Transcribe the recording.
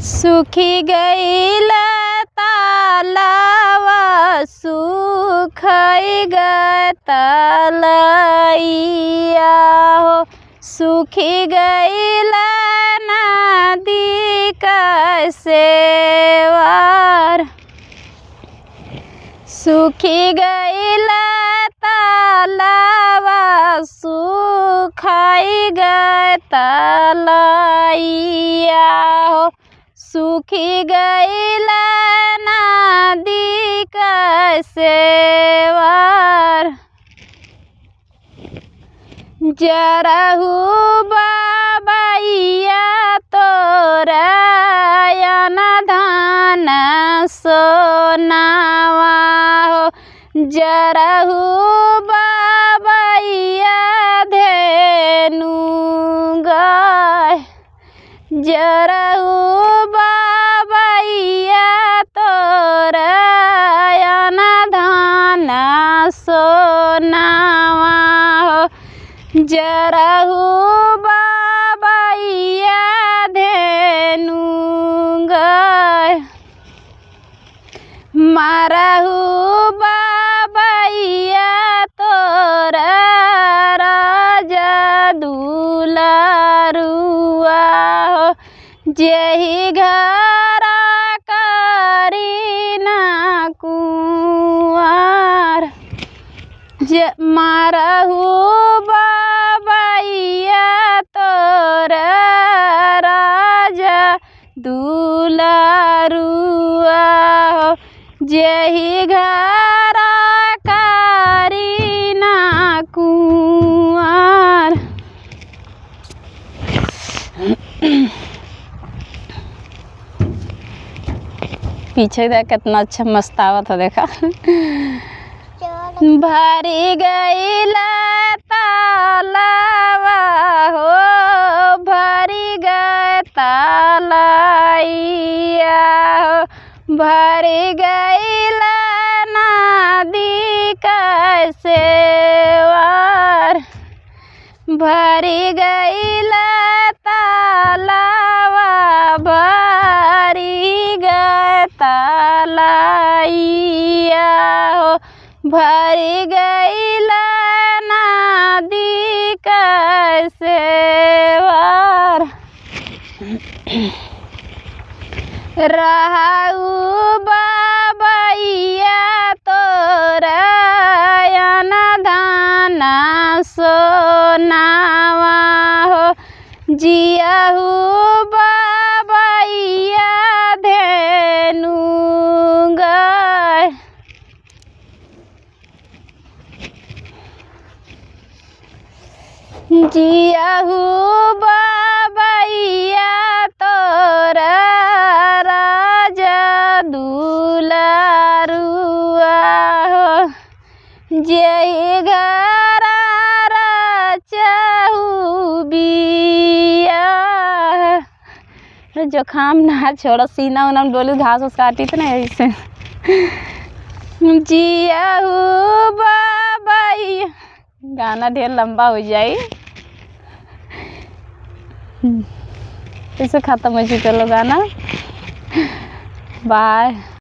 सूखी गईल तालावा सुखई गए तलैया हो। सूखी गईल नदी का सेवार। सूखी गईल तालावा सुखई गए तलैया हो। सूखी गईल नदी का सेवार। जरहु बाबैया तोरा धान सोनावा हो। जरहु बाबैया धेनु गाय। जरहु बाबैया तोरा धान सोनावा हो। जरहु बाबैया धेनु गाय। मारहु बाबैया तोरा राजा दुलारुआ हो। जेहि घरा करीना कुंवर। मारहु बाबैया तोरा राजा दुलारुआ हो। जेहि घरा करीना कुंवर। पीछे देख कितना अच्छा मस्त आवत है, देखा। भरी गईल तालावा हो। भरी गए तलैया हो। भरी गईल नदी का सेवार। भरी गईल तालावा भरी गए तलैया हो। भरी गईल नदी का सेवार। रहु बाबैया तोरा धान सोनावा हो। जियहु बाबैया धेनु गाय। जियहु बाबैया तोरा राजा दुलारुआ हो। जेहि घरा रचहु बिया। जोखाम ना छोड़, सीना उना डोली घास उस काटी तो नहीं ऐसे। जियहु बाबैया। गाना ढेर लंबा हो जाए, इसे खत्म हो चुका गाना। बाय।